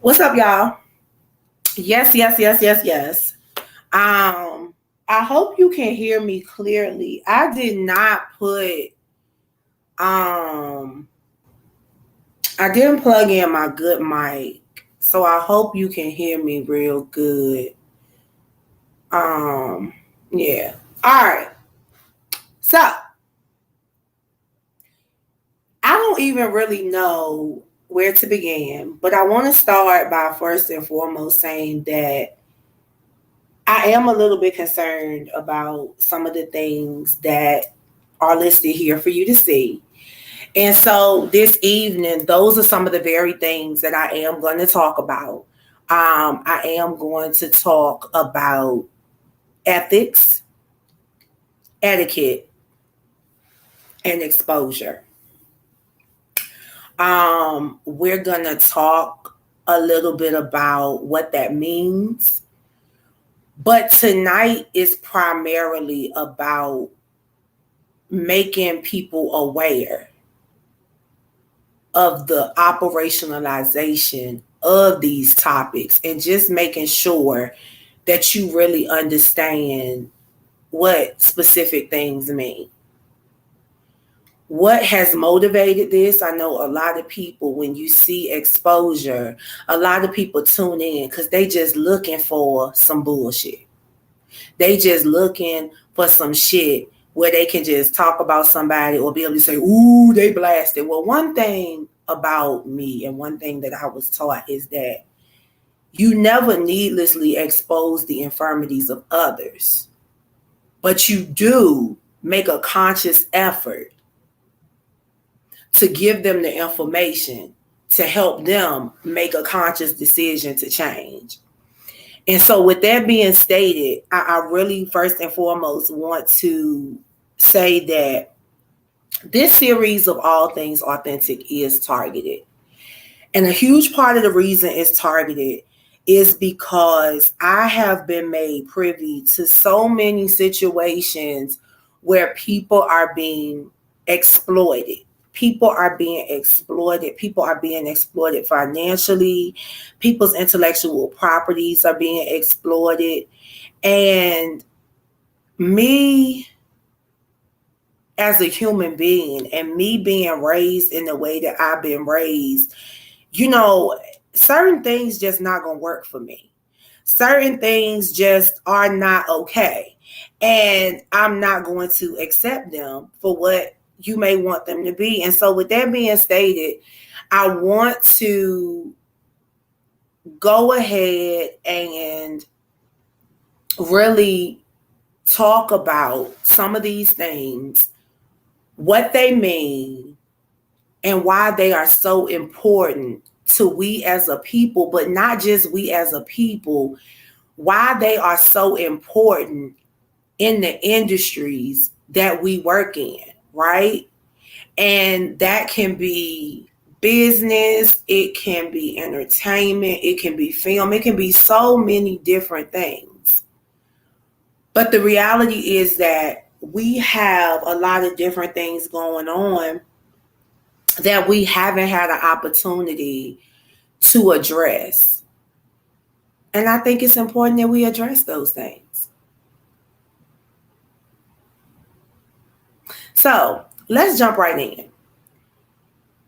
What's up, y'all? Yes, yes, yes, yes, yes. Um, I hope you can hear me clearly. I did not put um I didn't plug in my good mic. So I hope you can hear me real good. Um, yeah. All right. So I don't even really know where to begin, but I want to start by first and foremost saying that I am a little bit concerned about some of the things that are listed here for you to see. And so this evening, those are some of the very things that I am going to talk about. I am going to talk about ethics, etiquette, and exposure. We're going to talk a little bit about what that means. But tonight is primarily about making people aware of the operationalization of these topics and just making sure that you really understand what specific things mean. What has motivated this? I know a lot of people, when you see exposure, a lot of people tune in because they just looking for some bullshit. They just looking for some shit where they can just talk about somebody or be able to say, ooh, they blasted. Well, one thing about me and one thing that I was taught is that you never needlessly expose the infirmities of others, but you do make a conscious effort to give them the information to help them make a conscious decision to change. And so, with that being stated, I really first and foremost want to say that this series of All Things Authentic is targeted. And a huge part of the reason it's targeted is because I have been made privy to so many situations where people are being exploited. People are being exploited. People are being exploited financially. People's intellectual properties are being exploited. And me as a human being and me being raised in the way that I've been raised, certain things just not going to work for me. Certain things just are not okay. And I'm not going to accept them for what you may want them to be. And so with that being stated, I want to go ahead and really talk about some of these things, what they mean, and why they are so important to we as a people, but not just we as a people, why they are so important in the industries that we work in, right? And that can be business, it can be entertainment, it can be film, it can be so many different things. But the reality is that we have a lot of different things going on that we haven't had an opportunity to address. And I think it's important that we address those things. So let's jump right in.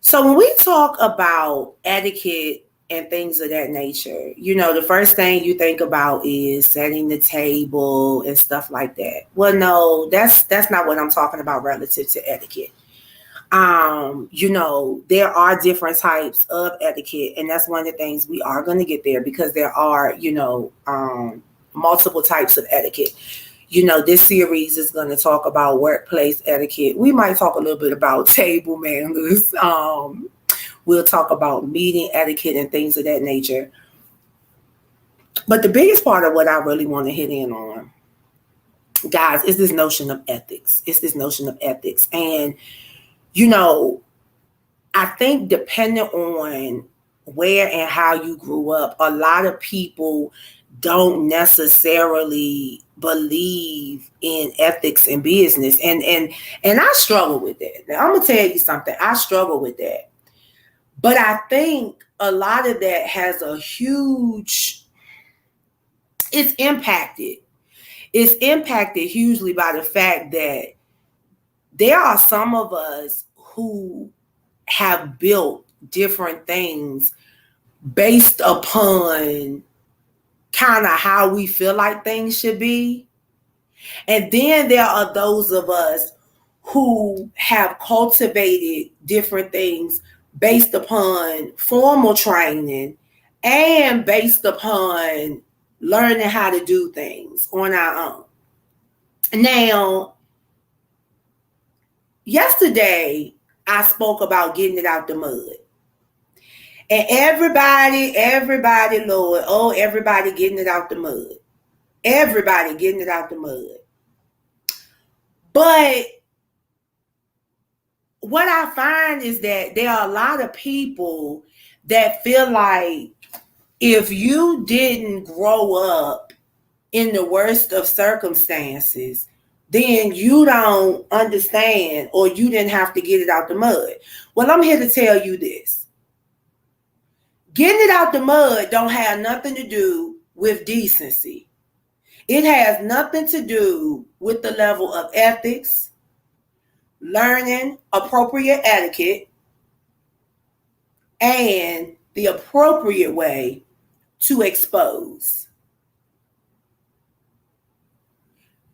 So when we talk about etiquette and things of that nature, the first thing you think about is setting the table and stuff like that. Well, no, that's not what I'm talking about relative to etiquette. There are different types of etiquette, and that's one of the things we are going to get there because there are, multiple types of etiquette. This series is going to talk about workplace etiquette. We might talk a little bit about table manners. We'll talk about meeting etiquette and things of that nature. But the biggest part of what I really want to hit in on, guys, is this notion of ethics. It's this notion of ethics. And I think depending on where and how you grew up, a lot of people don't necessarily believe in ethics in business. And I struggle with that. Now, I'm going to tell you something. I struggle with that. But I think a lot of that has a huge, it's impacted. It's impacted hugely by the fact that there are some of us who have built different things based upon kind of how we feel like things should be. And then there are those of us who have cultivated different things based upon formal training and based upon learning how to do things on our own. Now, yesterday, I spoke about getting it out the mud. And everybody, Lord, everybody getting it out the mud. Everybody getting it out the mud. But what I find is that there are a lot of people that feel like if you didn't grow up in the worst of circumstances, then you don't understand or you didn't have to get it out the mud. Well, I'm here to tell you this. Getting it out the mud don't have nothing to do with decency. It has nothing to do with the level of ethics, learning appropriate etiquette, and the appropriate way to expose.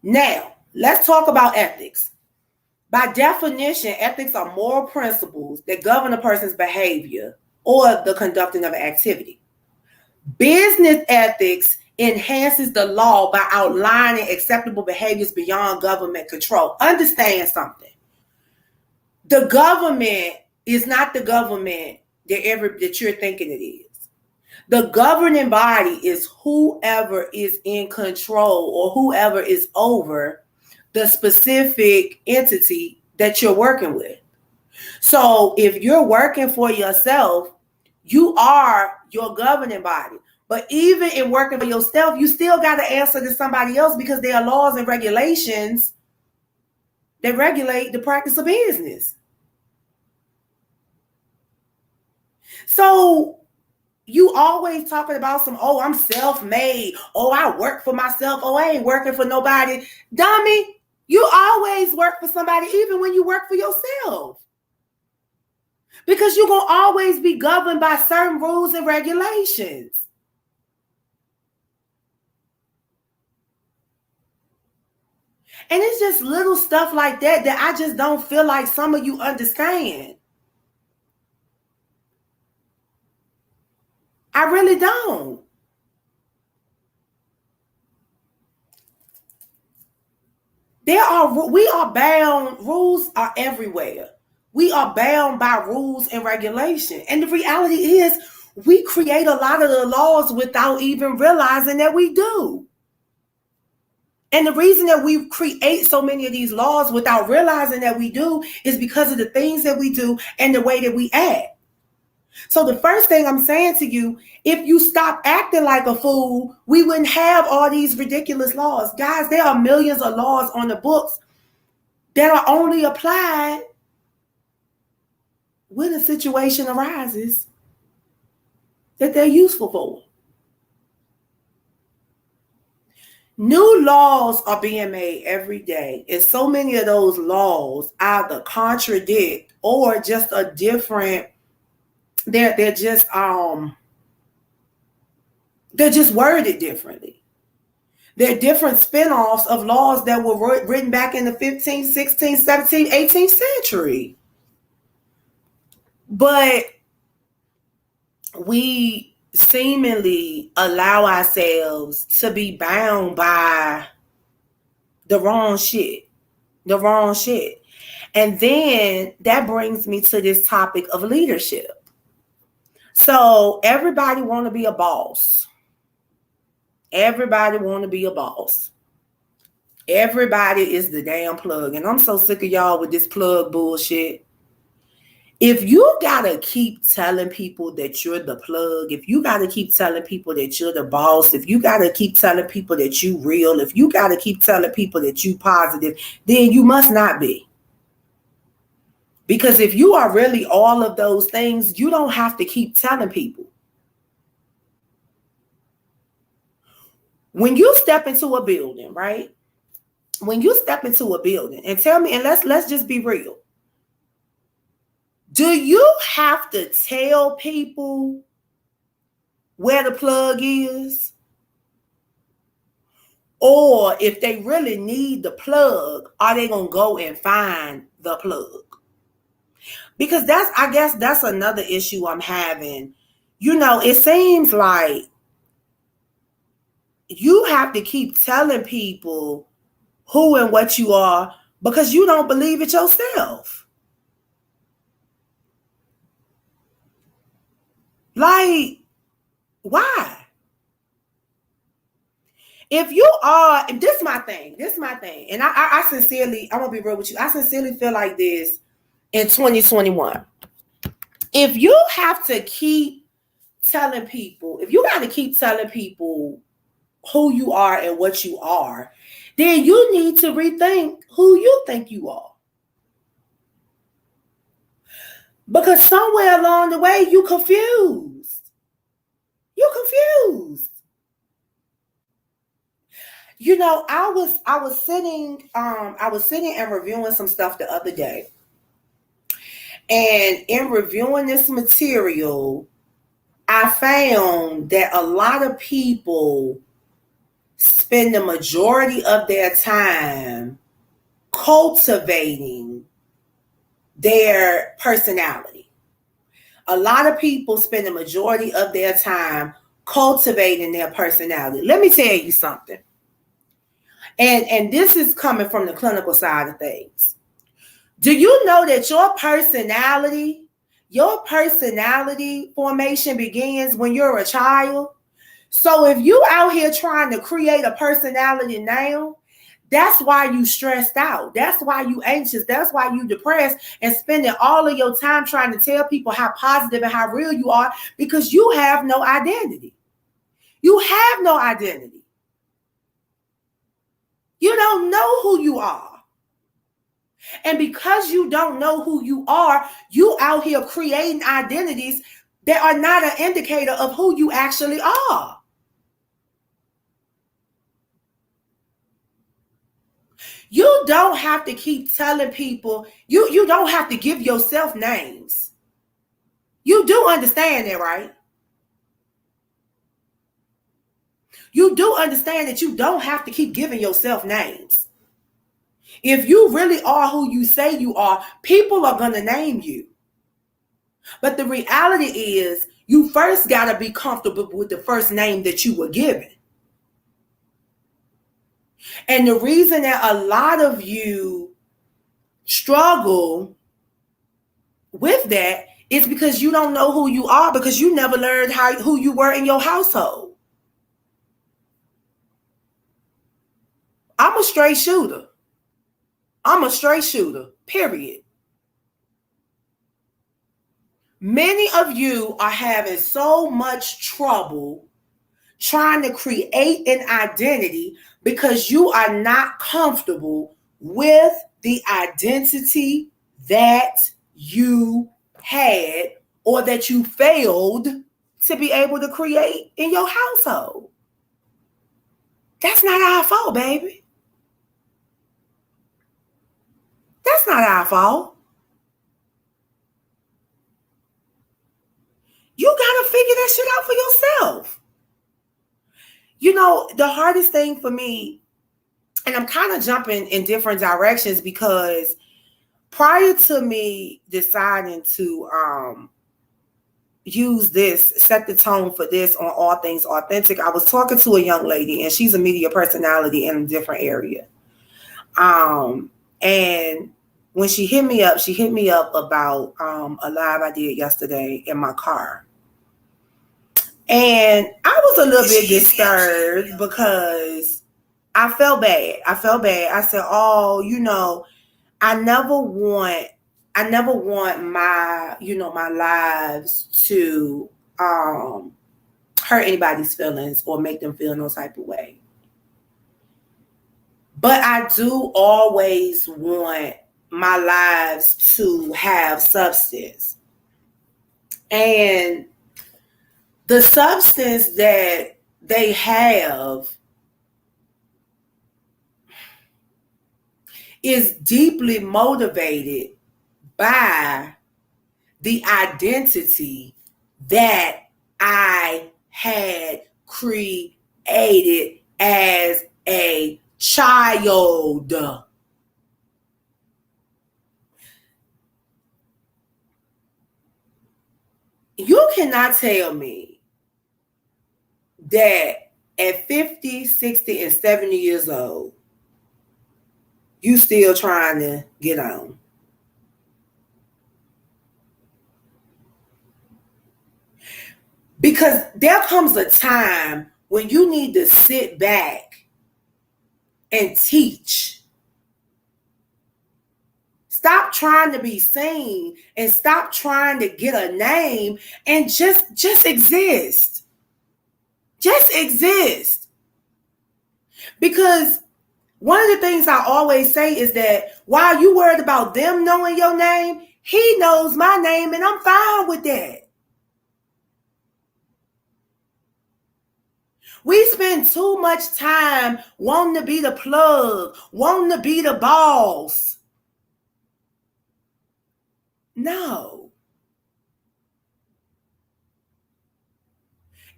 Now, let's talk about ethics. By definition, ethics are moral principles that govern a person's behavior or the conducting of an activity. Business ethics enhances the law by outlining acceptable behaviors beyond government control. Understand something. The government is not the government that you're thinking it is. The governing body is whoever is in control or whoever is over the specific entity that you're working with. So if you're working for yourself, you are your governing body. But even in working for yourself, you still got to answer to somebody else because there are laws and regulations that regulate the practice of business. So you always talking about I'm self-made. I work for myself. I ain't working for nobody. Dummy, you always work for somebody even when you work for yourself. Because you're going to always be governed by certain rules and regulations. And it's just little stuff like that I just don't feel like some of you understand. I really don't. We are bound. Rules are everywhere. We are bound by rules and regulation. And the reality is we create a lot of the laws without even realizing that we do. And the reason that we create so many of these laws without realizing that we do is because of the things that we do and the way that we act. So the first thing I'm saying to you, if you stop acting like a fool, we wouldn't have all these ridiculous laws. Guys, there are millions of laws on the books that are only applied when a situation arises that they're useful for. New laws are being made every day, and so many of those laws either contradict or just a different. They're just worded differently. They're different spinoffs of laws that were written back in the 15th, 16th, 17th, 18th century. But we seemingly allow ourselves to be bound by the wrong shit. And then that brings me to this topic of leadership. So everybody want to be a boss. Everybody want to be a boss. Everybody is the damn plug. And I'm so sick of y'all with this plug bullshit. If you got to keep telling people that you're the plug, if you got to keep telling people that you're the boss, if you got to keep telling people that you real, if you got to keep telling people that you positive, then you must not be. Because if you are really all of those things, you don't have to keep telling people. When you step into a building, right? When you step into a building, and tell me, and let's just be real. Do you have to tell people where the plug is? Or if they really need the plug, are they going to go and find the plug? Because I guess that's another issue I'm having. It seems like you have to keep telling people who and what you are because you don't believe it yourself. Like, why? If you are, this is my thing. And I sincerely, I'm going to be real with you. I sincerely feel like this in 2021. If you have to keep telling people, if you got to keep telling people who you are and what you are, then you need to rethink who you think you are. Because somewhere along the way, you confused. You're confused. I was sitting and reviewing some stuff the other day. And in reviewing this material, I found that a lot of people spend the majority of their time cultivating their personality. A lot of people spend the majority of their time cultivating their personality. Let me tell you something. And this is coming from the clinical side of things. Do you know that your personality formation begins when you're a child? So if you out here trying to create a personality now, that's why you stressed out. That's why you anxious. That's why you depressed and spending all of your time trying to tell people how positive and how real you are because you have no identity. You have no identity. You don't know who you are. And because you don't know who you are, you out here creating identities that are not an indicator of who you actually are. You don't have to keep telling people, you don't have to give yourself names. You do understand that, right? You do understand that you don't have to keep giving yourself names. If you really are who you say you are, people are going to name you. But the reality is, you first got to be comfortable with the first name that you were given. And the reason that a lot of you struggle with that is because you don't know who you are, because you never learned who you were in your household. I'm a straight shooter. Period. Many of you are having so much trouble trying to create an identity because you are not comfortable with the identity that you had or that you failed to be able to create in your household. That's not our fault, baby. That's not our fault. You got to figure that shit out for yourself. The hardest thing for me, and I'm kind of jumping in different directions because prior to me deciding to set the tone for this on All Things Authentic, I was talking to a young lady, and she's a media personality in a different area. And when she hit me up about a live I did yesterday in my car. And I was a little bit disturbed because I felt bad. I said, I never want my, my lives to hurt anybody's feelings or make them feel no type of way. But I do always want my lives to have substance. And the substance that they have is deeply motivated by the identity that I had created as a child. You cannot tell me that at 50, 60, and 70 years old, you still trying to get on. Because there comes a time when you need to sit back and teach. Stop trying to be seen and stop trying to get a name and just exist. Just exist. Because one of the things I always say is that while you worried about them knowing your name, he knows my name and I'm fine with that. We spend too much time wanting to be the plug, wanting to be the boss. No.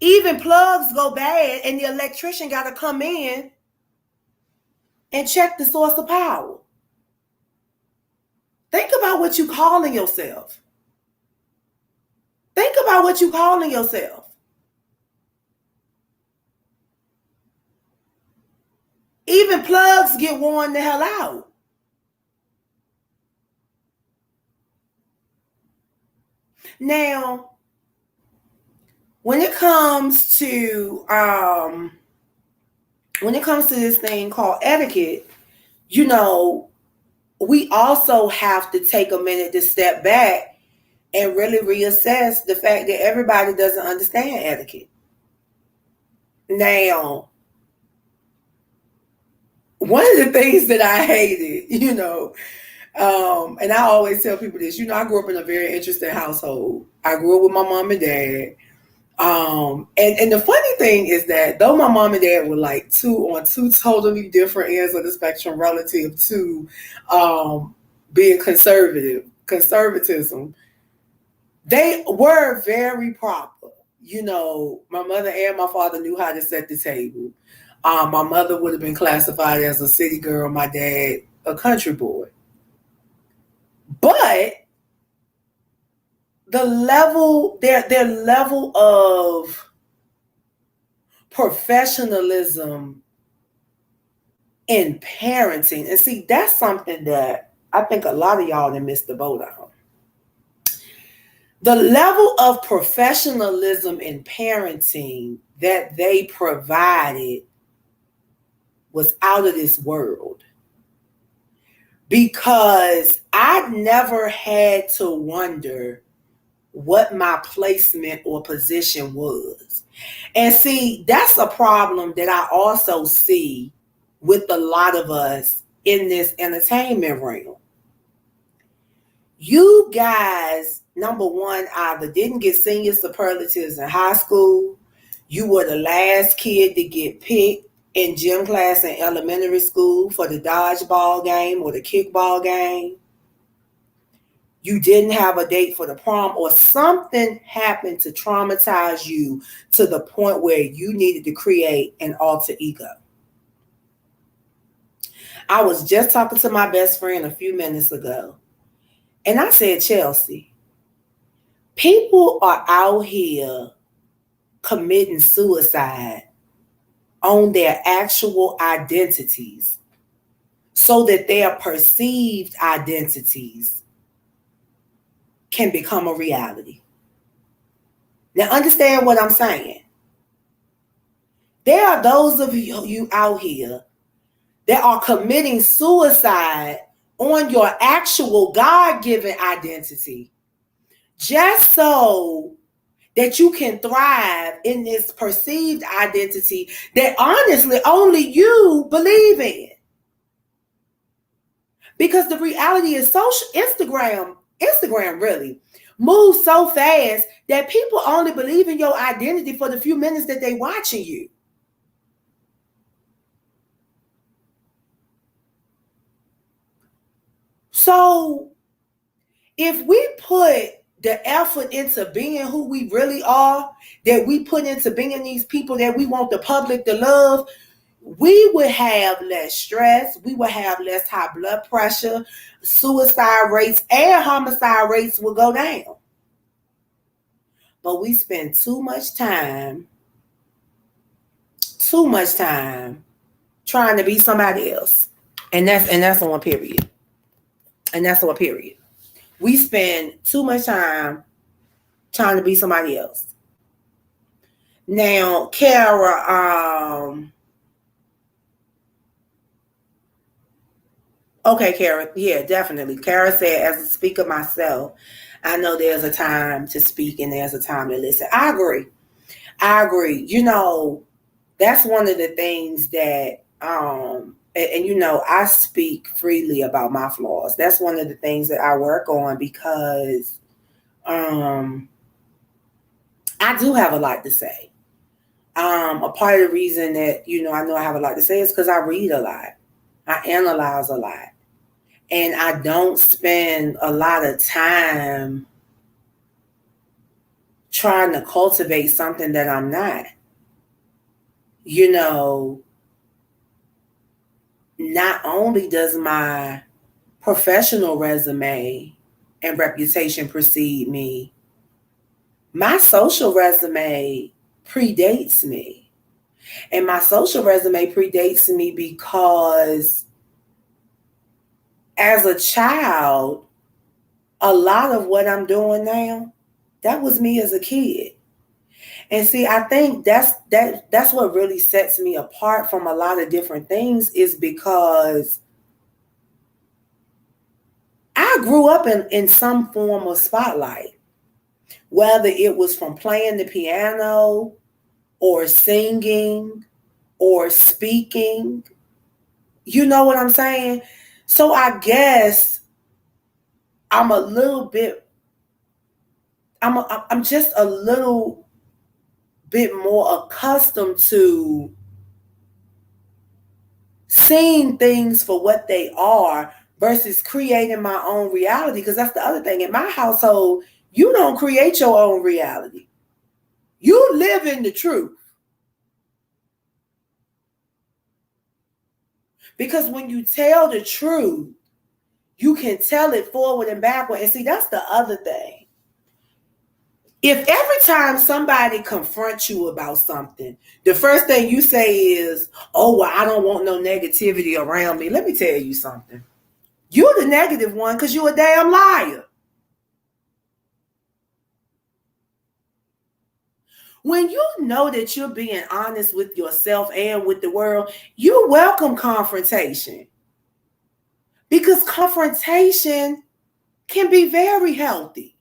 Even plugs go bad and the electrician got to come in and check the source of power. Think about what you calling yourself. Think about what you calling yourself. Even plugs get worn the hell out. Now, when it comes to this thing called etiquette, you know, we also have to take a minute to step back and really reassess the fact that everybody doesn't understand etiquette. Now, one of the things that I hated, you know, and I always tell people this, you know, I grew up in a very interesting household. I grew up with my mom and dad. And the funny thing is that though my mom and dad were like on two totally different ends of the spectrum relative to being conservatism, they were very proper. You know, my mother and my father knew how to set the table. My mother would have been classified as a city girl, my dad a country boy. But their level of professionalism in parenting, and see, that's something that I think a lot of y'all done missed the boat on. The level of professionalism in parenting that they provided was out of this world. Because I never had to wonder what my placement or position was. And see, that's a problem that I also see with a lot of us in this entertainment realm. You guys, number one, either didn't get senior superlatives in high school, you were the last kid to get picked in gym class in elementary school for the dodgeball game or the kickball game. You didn't have a date for the prom, or something happened to traumatize you to the point where you needed to create an alter ego. I was just talking to my best friend a few minutes ago, and I said, Chelsea, people are out here committing suicide on their actual identities so that their perceived identities can become a reality. Now, understand what I'm saying. There are those of you out here that are committing suicide on your actual God-given identity just so that you can thrive in this perceived identity that honestly only you believe in. Because the reality is Instagram really moves so fast that people only believe in your identity for the few minutes that they watching you. So if we put the effort into being who we really are, that we put into being these people that we want the public to love, we would have less stress, we would have less high blood pressure, suicide rates and homicide rates will go down. But we spend too much time trying to be somebody else. And that's on period. And that's on period. We spend too much time trying to be somebody else. Now, Kara, okay, Kara, yeah, definitely. Kara said, as a speaker myself, I know there's a time to speak and there's a time to listen. I agree. You know, that's one of the things that, and you know, I speak freely about my flaws. That's one of the things that I work on because I do have a lot to say. A part of the reason that, you know I have a lot to say is because I read a lot. I analyze a lot. And I don't spend a lot of time trying to cultivate something that I'm not. You know, not only does my professional resume and reputation precede me, my social resume predates me. And my social resume predates me because as a child, a lot of what I'm doing now, that was me as a kid. And see, I think that's what really sets me apart from a lot of different things is because I grew up in some form of spotlight, whether it was from playing the piano or singing or speaking. You know what I'm saying? So I guess I'm just a little bit more accustomed to seeing things for what they are versus creating my own reality. Because that's the other thing. In my household, you don't create your own reality. You live in the truth. Because when you tell the truth, you can tell it forward and backward. And see, that's the other thing. If every time somebody confronts you about something, the first thing you say is, oh, well, I don't want no negativity around me. Let me tell you something. You're the negative one because you're a damn liar. When you know that you're being honest with yourself and with the world, you welcome confrontation. Because confrontation can be very healthy.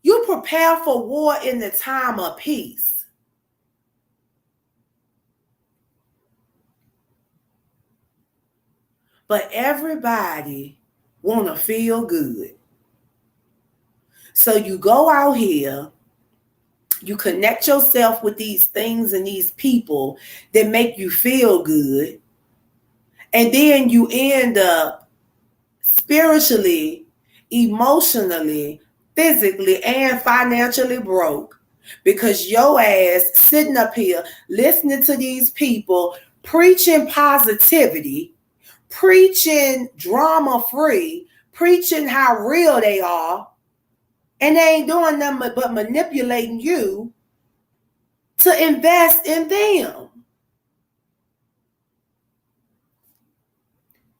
You prepare for war in the time of peace. But everybody want to feel good. So you go out here, you connect yourself with these things and these people that make you feel good. And then you end up spiritually, emotionally, physically, and financially broke because your ass sitting up here listening to these people preaching positivity, preaching drama free, preaching how real they are, and they ain't doing nothing but manipulating you to invest in them.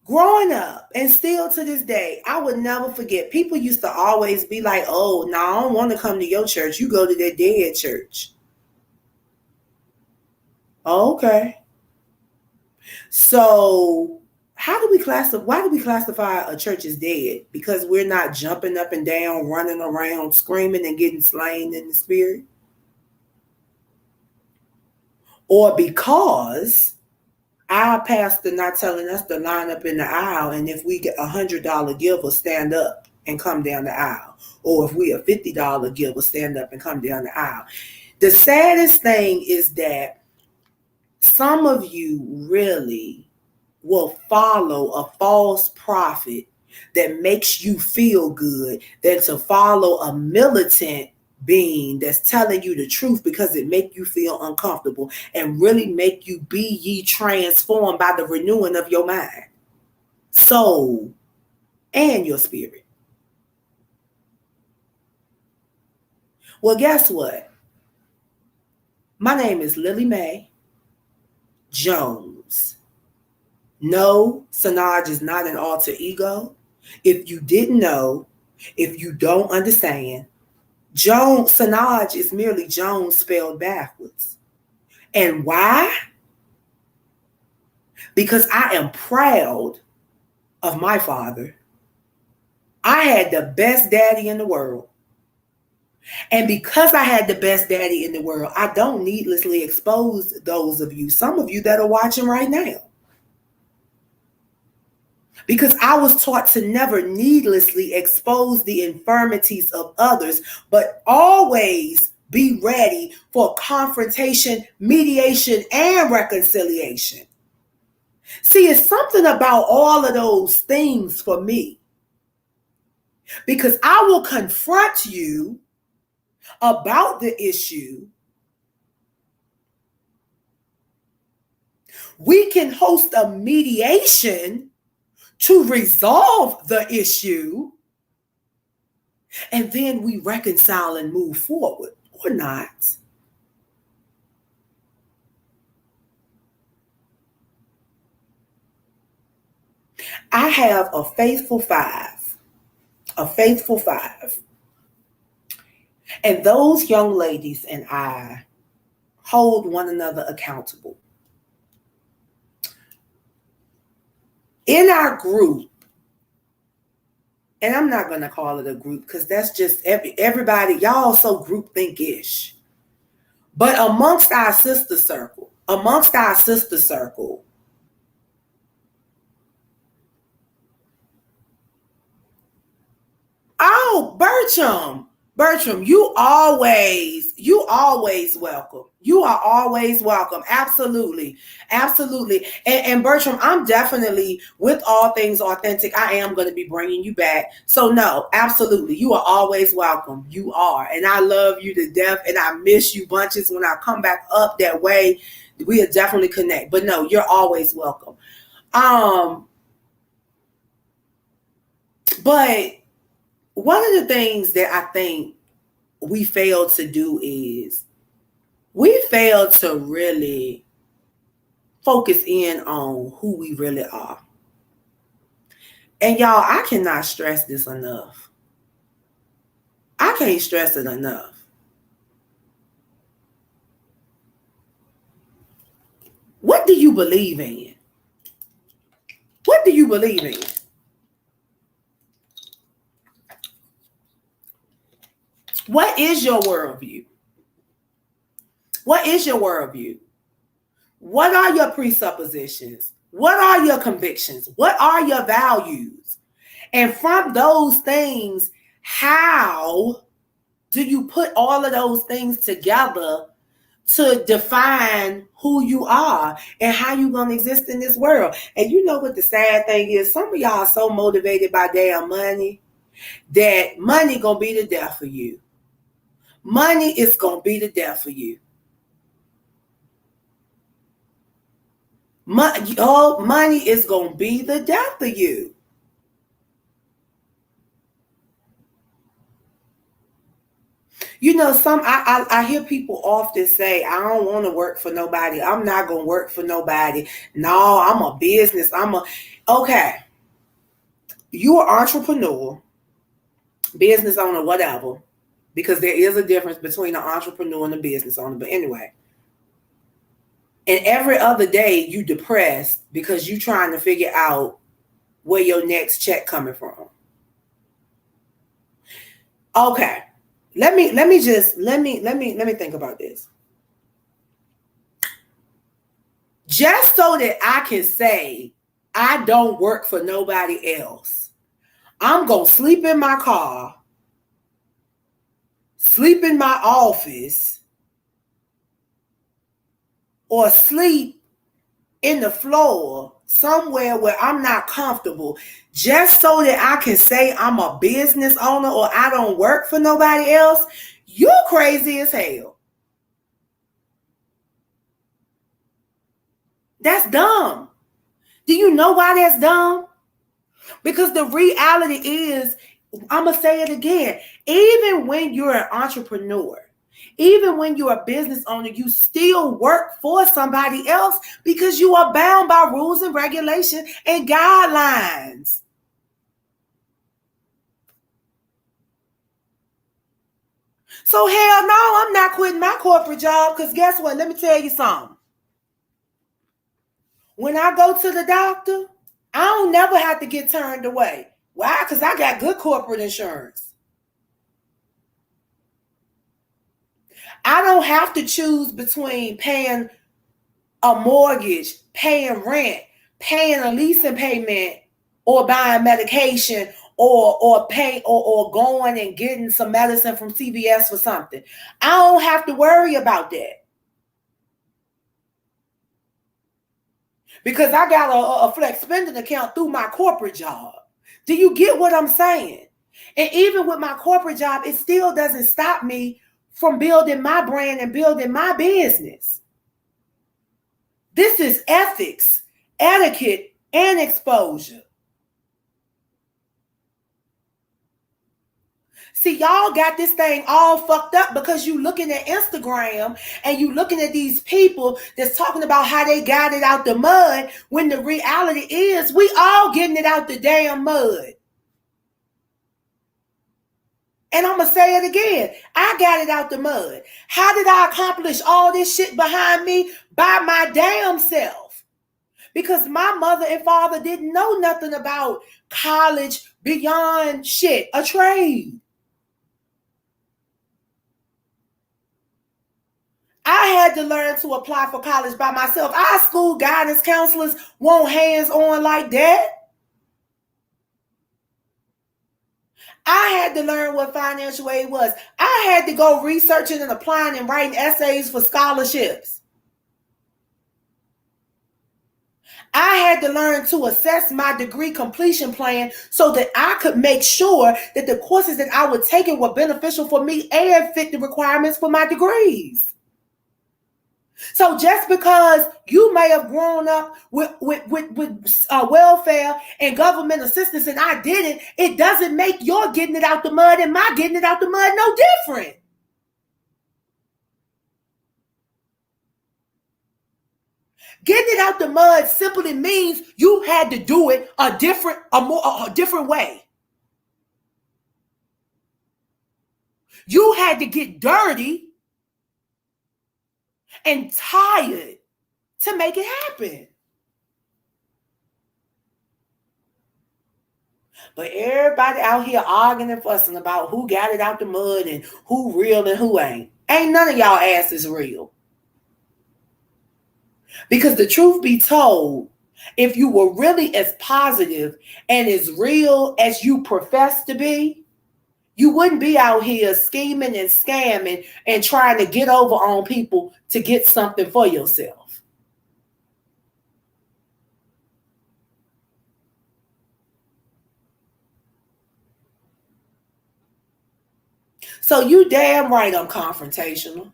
Growing up, and still to this day, I would never forget. People used to always be like, oh, no, I don't want to come to your church. You go to that dead church. Okay. So why do we classify a church as dead? Because we're not jumping up and down, running around, screaming and getting slain in the spirit? or because our pastor not telling us to line up in the aisle, and if we get $100 giver, stand up and come down the aisle. Or if we a $50 giver, stand up and come down the aisle. The saddest thing is that some of you really will follow a false prophet that makes you feel good than to follow a militant being that's telling you the truth because it make you feel uncomfortable and really make you be ye transformed by the renewing of your mind, soul, and your spirit. Well, guess what? My name is Lily Mae Jones. No, Sanaj is not an alter ego. If you didn't know, if you don't understand, Sanaj is merely Jones spelled backwards. And why? Because I am proud of my father. I had the best daddy in the world. And because I had the best daddy in the world, I don't needlessly expose those of you, some of you that are watching right now. Because I was taught to never needlessly expose the infirmities of others, but always be ready for confrontation, mediation, and reconciliation. See, it's something about all of those things for me. Because I will confront you about the issue. We can host a mediation to resolve the issue, and then we reconcile and move forward, or not. I have a faithful five. And those young ladies and I hold one another accountable. In our group, and I'm not going to call it a group because that's just everybody, y'all so groupthink-ish. But amongst our sister circle, oh, Bertram, you always welcome. You are always welcome. Absolutely. And Bertram, I'm definitely, with all things authentic, I am going to be bringing you back. So no, absolutely. You are always welcome. You are. And I love you to death. And I miss you bunches when I come back up that way. We'll definitely connect. But no, you're always welcome. But one of the things that I think we fail to do is we fail to really focus in on who we really are. And y'all, I cannot stress this enough. I can't stress it enough. What do you believe in? What do you believe in? What is your worldview? What is your worldview? What are your presuppositions? What are your convictions? What are your values? And from those things, how do you put all of those things together to define who you are and how you're going to exist in this world? And you know what the sad thing is? Some of y'all are so motivated by damn money that money going to be the death for you. Money is going to be the death for you. Money is going to be the death for you. You know, I hear people often say, I don't want to work for nobody. I'm not going to work for nobody. No, I'm a business. Okay. You're an entrepreneur, business owner, whatever, because there is a difference between an entrepreneur and a business owner. But anyway, and every other day you depressed because you trying to figure out where your next check coming from. Okay. Let me think about this. just so that I can say I don't work for nobody else, I'm going to sleep in my car, sleep in my office, or sleep in the floor somewhere where I'm not comfortable, just so that I can say I'm a business owner or I don't work for nobody else. You crazy as hell. That's dumb. Do you know why that's dumb? Because the reality is, I'm going to say it again, even when you're an entrepreneur, even when you're a business owner, you still work for somebody else because you are bound by rules and regulations and guidelines. So hell no, I'm not quitting my corporate job, because guess what? Let me tell you something. When I go to the doctor, I don't never have to get turned away. Why? Because I got good corporate insurance. I don't have to choose between paying a mortgage, paying rent, paying a leasing payment, or buying medication, or going and getting some medicine from CVS for something. I don't have to worry about that, because I got a flex spending account through my corporate job. Do you get what I'm saying? And even with my corporate job, it still doesn't stop me from building my brand and building my business. This is ethics, etiquette, and exposure. See, y'all got this thing all fucked up because you looking at Instagram and you looking at these people that's talking about how they got it out the mud, when the reality is we all getting it out the damn mud. And I'm going to say it again. I got it out the mud. How did I accomplish all this shit behind me? By my damn self. Because my mother and father didn't know nothing about college beyond shit, a trade. I had to learn to apply for college by myself. Our school guidance counselors weren't hands-on like that. I had to learn what financial aid was. I had to go researching and applying and writing essays for scholarships. I had to learn to assess my degree completion plan so that I could make sure that the courses that I was taking were beneficial for me and fit the requirements for my degrees. So just because you may have grown up with welfare and government assistance and I didn't, it doesn't make your getting it out the mud and my getting it out the mud no different. Getting it out the mud simply means you had to do it a different way. You had to get dirty and tired to make it happen. But everybody out here arguing and fussing about who got it out the mud and who real and who ain't. Ain't none of y'all asses real. Because the truth be told, if you were really as positive and as real as you profess to be, you wouldn't be out here scheming and scamming and trying to get over on people to get something for yourself. So you damn right I'm confrontational.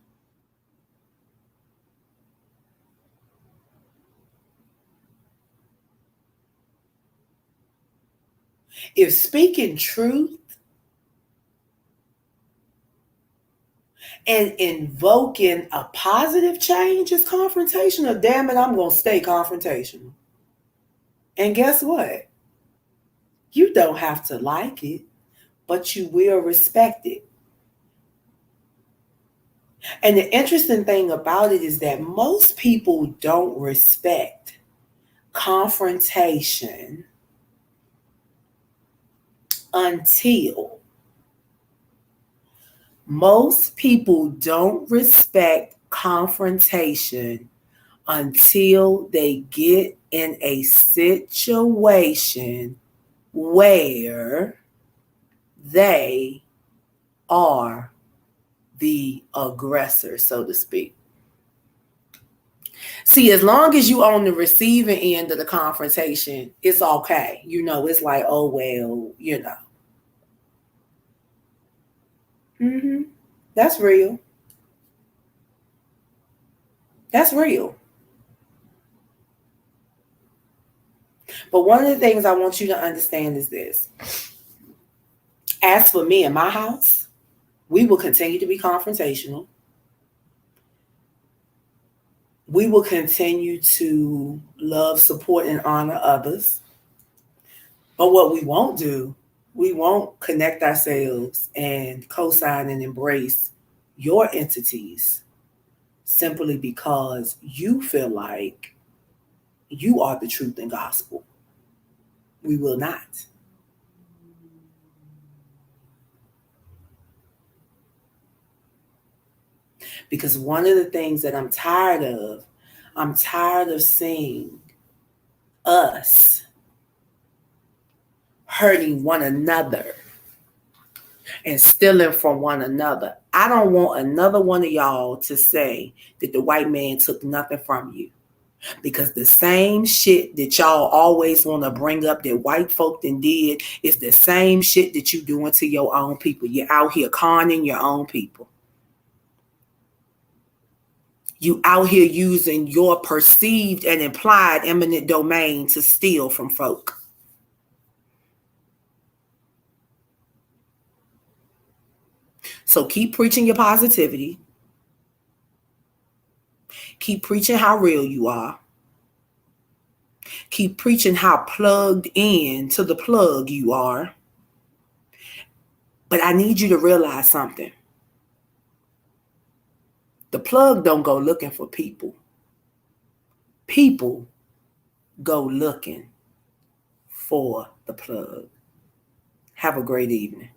If speaking truth and invoking a positive change is confrontational, damn it, I'm going to stay confrontational. And guess what? You don't have to like it, but you will respect it. And the interesting thing about it is that most people don't respect confrontation until until they get in a situation where they are the aggressor, so to speak. See, as long as you on the receiving end of the confrontation, it's okay. It's like, oh, well, That's real. That's real. But one of the things I want you to understand is this. As for me and my house, we will continue to be confrontational. We will continue to love, support, and honor others. But what we won't do, we won't connect ourselves and co-sign and embrace your entities simply because you feel like you are the truth and gospel. We will not. Because one of the things that I'm tired of seeing us hurting one another and stealing from one another. I don't want another one of y'all to say that the white man took nothing from you. Because the same shit that y'all always want to bring up that white folk then did is the same shit that you doing to your own people. You're out here conning your own people. You out here using your perceived and implied eminent domain to steal from folk. So keep preaching your positivity. Keep preaching how real you are. Keep preaching how plugged in to the plug you are. But I need you to realize something. The plug don't go looking for people. People go looking for the plug. Have a great evening.